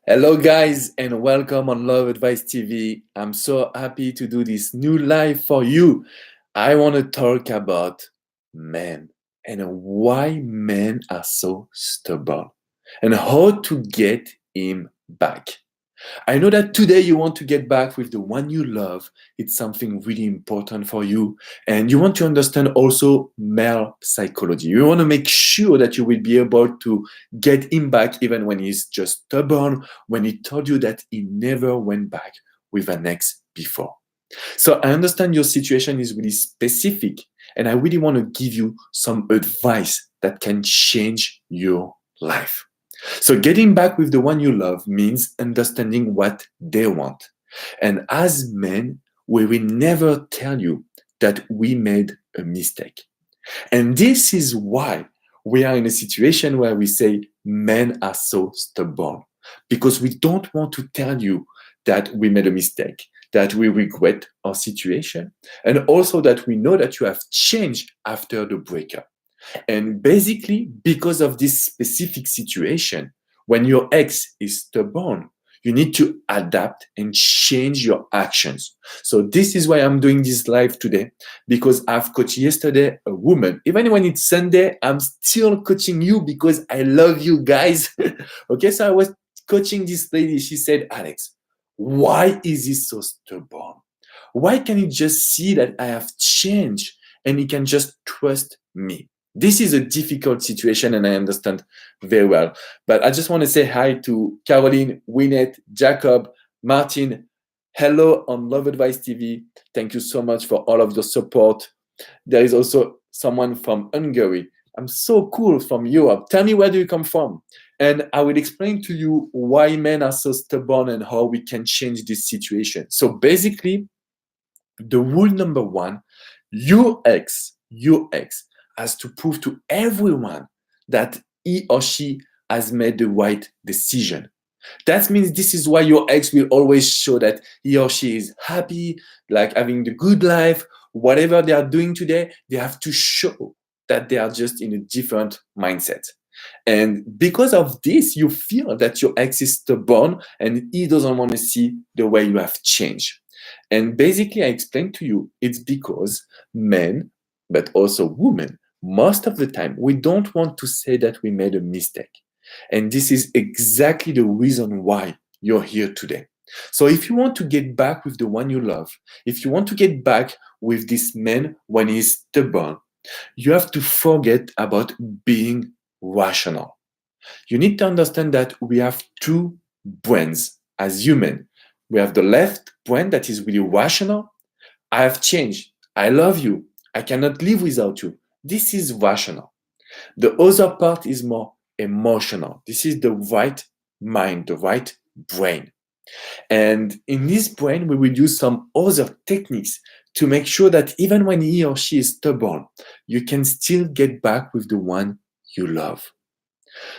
Hello, guys, and welcome on Love Advice TV. I'm so happy to do this new live for you. I want to talk about men and why men are so stubborn and how to get him back. I know that today you want to get back with the one you love. It's something really important for you. And you want to understand also male psychology. You want to make sure that you will be able to get him back even when he's just stubborn, when he told you that he never went back with an ex before. So I understand your situation is really specific, and I really want to give you some advice that can change your life. So getting back with the one you love means understanding what they want. And as men, we will never tell you that we made a mistake. And this is why we are in a situation where we say men are so stubborn, because we don't want to tell you that we made a mistake, that we regret our situation, and also that we know that you have changed after the breakup. And basically, because of this specific situation, when your ex is stubborn, you need to adapt and change your actions. So this is why I'm doing this live today, because I've coached yesterday a woman. Even when it's Sunday, I'm still coaching you because I love you guys. Okay, so I was coaching this lady. She said, Alex, why is he so stubborn? Why can he just see that I have changed and he can just trust me? This is a difficult situation and I understand very well. But I just want to say hi to Caroline, Winnet, Jacob, Martin. Hello on Love Advice TV. Thank you so much for all of your support. There is also someone from Hungary. I'm so cool from Europe. Tell me, where do you come from? And I will explain to you why men are so stubborn and how we can change this situation. So basically, the rule number one, your ex has to prove to everyone that he or she has made the right decision. That means this is why your ex will always show that he or she is happy, like having the good life. Whatever they are doing today, they have to show that they are just in a different mindset. And because of this, you feel that your ex is stubborn and he doesn't want to see the way you have changed. And basically, I explained to you it's because men, but also women, most of the time, we don't want to say that we made a mistake. And this is exactly the reason why you're here today. So if you want to get back with the one you love, if you want to get back with this man when he's stubborn, you have to forget about being rational. You need to understand that we have two brains as human. We have the left brain that is really rational. I have changed. I love you. I cannot live without you. This is rational. The other part is more emotional. This is the right mind, the right brain. And in this brain, we will use some other techniques to make sure that even when he or she is stubborn, you can still get back with the one you love.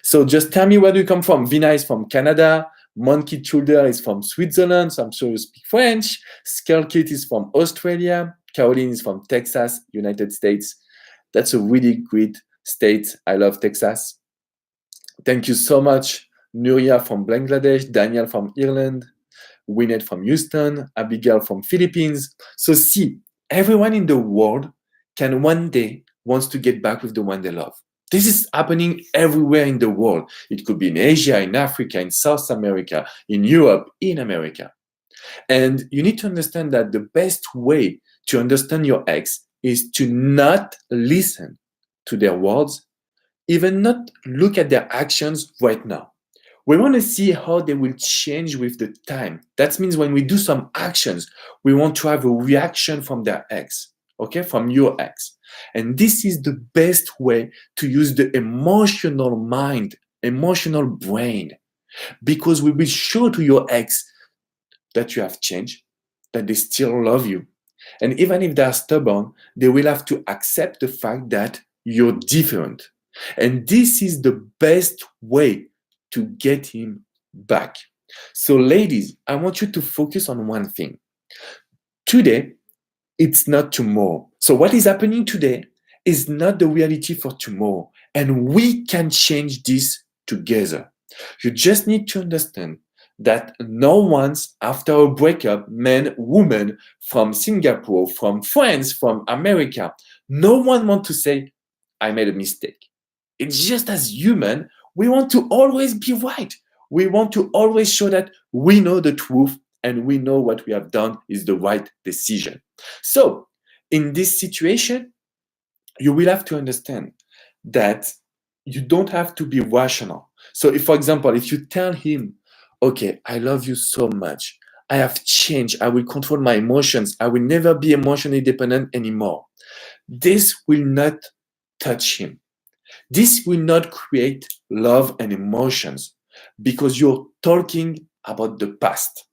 So just tell me, where do you come from? Vina is from Canada. Monkey Shoulder is from Switzerland, so I'm sure you speak French. Skull Kit is from Australia. Caroline is from Texas, United States. That's a really great state. I love Texas. Thank you so much. Nuria from Bangladesh, Daniel from Ireland, Winnet from Houston, Abigail from Philippines. So see, everyone in the world can one day wants to get back with the one they love. This is happening everywhere in the world. It could be in Asia, in Africa, in South America, in Europe, in America. And you need to understand that the best way to understand your ex is to not listen to their words, even not look at their actions right now. We want to see how they will change with the time. That means when we do some actions, we want to have a reaction from their ex, okay, from your ex. And this is the best way to use the emotional mind, emotional brain, because we will show to your ex that you have changed, that they still love you. And even if they are stubborn, they will have to accept the fact that you're different. And this is the best way to get him back. So, ladies, I want you to focus on one thing. Today, it's not tomorrow. So, what is happening today is not the reality for tomorrow. And we can change this together. You just need to understand that no one's after a breakup, men, women from Singapore, from France, from America, no one wants to say, I made a mistake. It's just as human, we want to always be right. We want to always show that we know the truth and we know what we have done is the right decision. So, in this situation, you will have to understand that you don't have to be rational. So, if, for example, if you tell him, okay, I love you so much, I have changed, I will control my emotions, I will never be emotionally dependent anymore, this will not touch him. This will not create love and emotions because you're talking about the past.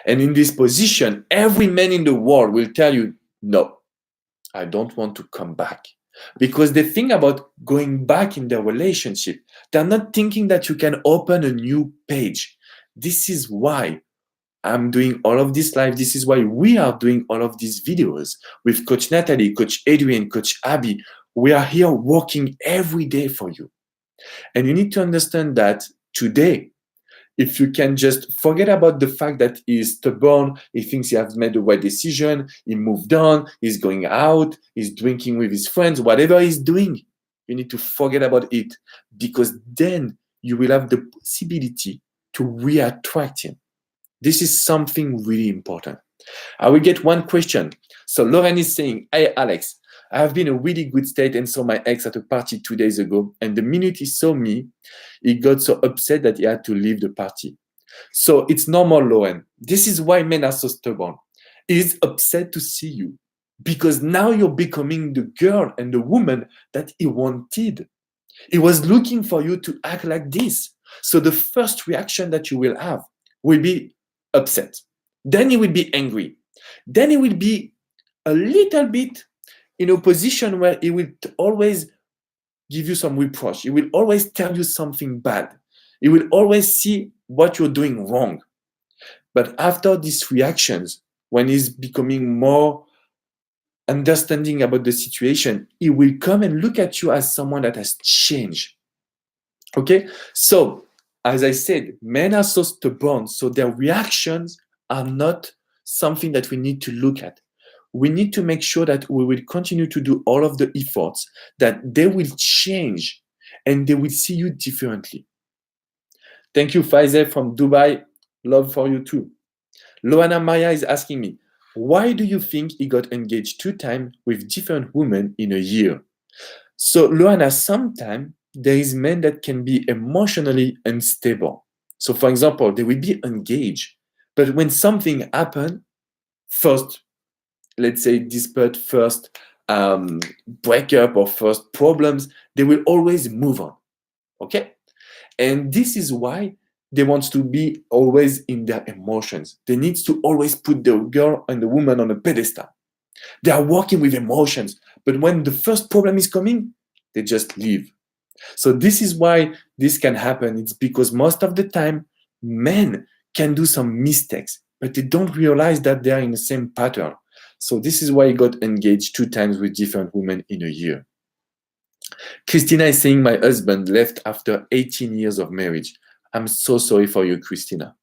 And in this position, every man in the world will tell you, no, I don't want to come back. Because they think about going back in their relationship. They're not thinking that you can open a new page. This is why I'm doing all of this live. This is why we are doing all of these videos with Coach Natalie, Coach Adrian, Coach Abby. We are here working every day for you. And you need to understand that today, if you can just forget about the fact that he's stubborn, he thinks he has made the right decision, he moved on, he's going out, he's drinking with his friends, whatever he's doing, you need to forget about it because then you will have the possibility to reattract him. This is something really important. I will get one question. So Lauren is saying, hey, Alex, I have been in a really good state and saw my ex at a party 2 days ago. And the minute he saw me, he got so upset that he had to leave the party. So it's normal, Lauren. This is why men are so stubborn. He is upset to see you because now you're becoming the girl and the woman that he wanted. He was looking for you to act like this. So the first reaction that you will have will be upset. Then he will be angry. Then he will be a little bit in a position where he will always give you some reproach. He will always tell you something bad. He will always see what you're doing wrong. But after these reactions, when he's becoming more understanding about the situation, he will come and look at you as someone that has changed. Okay? So, as I said, men are so stubborn, so their reactions are not something that we need to look at. We need to make sure that we will continue to do all of the efforts, that they will change and they will see you differently. Thank you, Faisal from Dubai. Love for you too. Loana Maya is asking me, why do you think he got engaged 2 times with different women in a year? So, Loana, sometimes there is men that can be emotionally unstable. So, for example, they will be engaged, but when something happens, first, let's say dispute, first breakup or first problems, they will always move on. Okay? And this is why they want to be always in their emotions. They need to always put the girl and the woman on a pedestal. They are working with emotions, but when the first problem is coming, they just leave. So this is why this can happen. It's because most of the time, men can do some mistakes, but they don't realize that they are in the same pattern. So this is why he got engaged 2 times with different women in a year. Christina is saying, my husband left after 18 years of marriage. I'm so sorry for you, Christina.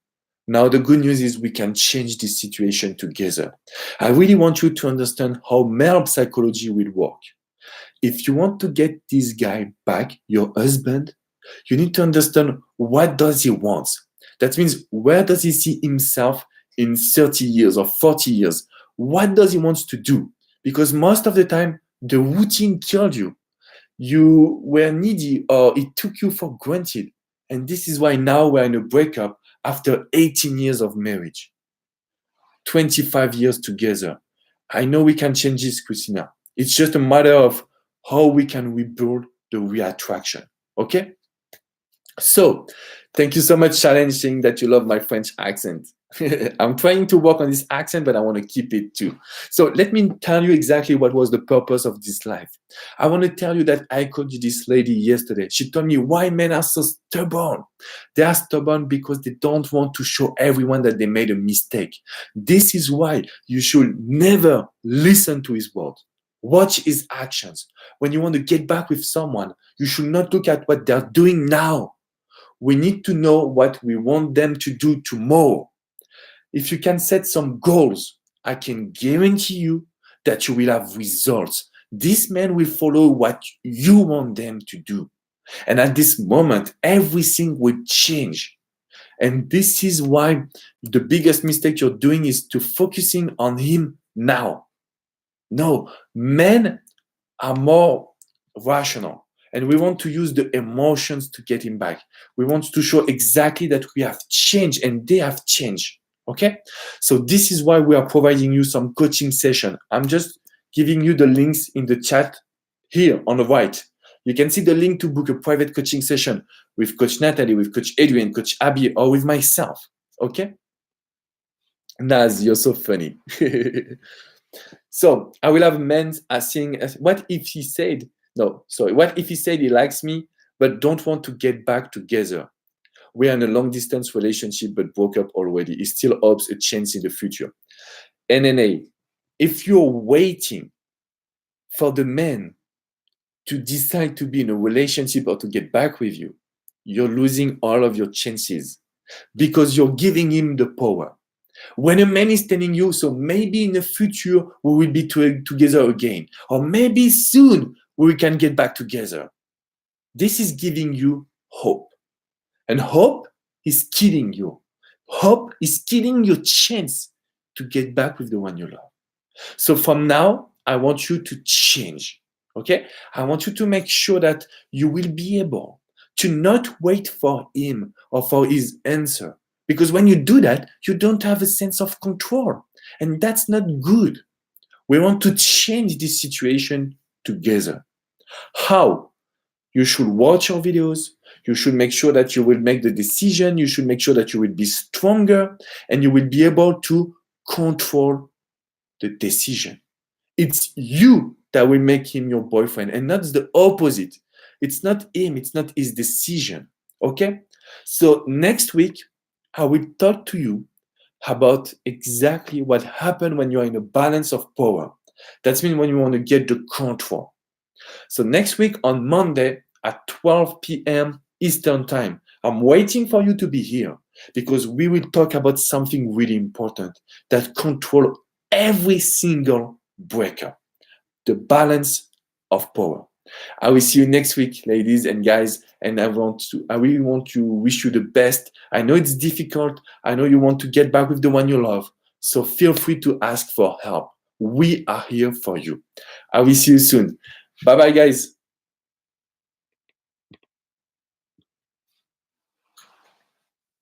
Now, the good news is we can change this situation together. I really want you to understand how male psychology will work. If you want to get this guy back, your husband, you need to understand what does he want. That means where does he see himself in 30 years or 40 years? What does he want to do? Because most of the time, the routine killed you. You were needy or it took you for granted. And this is why now we're in a breakup after 18 years of marriage, 25 years together. I know we can change this, Christina. It's just a matter of how we can rebuild the reattraction. Okay? So, thank you so much, Challenge, saying that you love my French accent. I'm trying to work on this accent, but I want to keep it too. So let me tell you exactly what was the purpose of this live. I want to tell you that I coached this lady yesterday. She told me why men are so stubborn. They are stubborn because they don't want to show everyone that they made a mistake. This is why you should never listen to his words. Watch his actions. When you want to get back with someone, you should not look at what they're doing now. We need to know what we want them to do tomorrow. If you can set some goals, I can guarantee you that you will have results. This man will follow what you want them to do. And at this moment, everything will change. And this is why the biggest mistake you're doing is to focusing on him now. No, men are more rational, and we want to use the emotions to get him back. We want to show exactly that we have changed and they have changed. Okay, so this is why we are providing you some coaching session. I'm just giving you the links in the chat here on the right. You can see the link to book a private coaching session with Coach Natalie, with Coach Adrian, Coach Abby, or with myself. Okay, Naz, you're so funny. So I will have men asking, what if he said, no, sorry, what if he said he likes me, but don't want to get back together? We're in a long distance relationship, but broke up already. He still hopes a chance in the future. NNA, if you're waiting for the man to decide to be in a relationship or to get back with you, you're losing all of your chances because you're giving him the power. When a man is telling you, so maybe in the future we will be together again, or maybe soon we can get back together, this is giving you hope. And hope is killing you. Hope is killing your chance to get back with the one you love. So from now, I want you to change. Okay? I want you to make sure that you will be able to not wait for him or for his answer. Because when you do that, you don't have a sense of control. And that's not good. We want to change this situation together. How? You should watch our videos. You should make sure that you will make the decision. You should make sure that you will be stronger and you will be able to control the decision. It's you that will make him your boyfriend and not the opposite. It's not him. It's not his decision. Okay? So next week, I will talk to you about exactly what happened when you're in a balance of power. That means when you want to get the control. So next week on Monday at 12 p.m. Eastern Time, I'm waiting for you to be here because we will talk about something really important that control every single breakup, the balance of power. I will see you next week, ladies and guys, and I really want to wish you the best. I know it's difficult. I know you want to get back with the one you love. So feel free to ask for help. We are here for you. I will see you soon. Bye-bye, guys.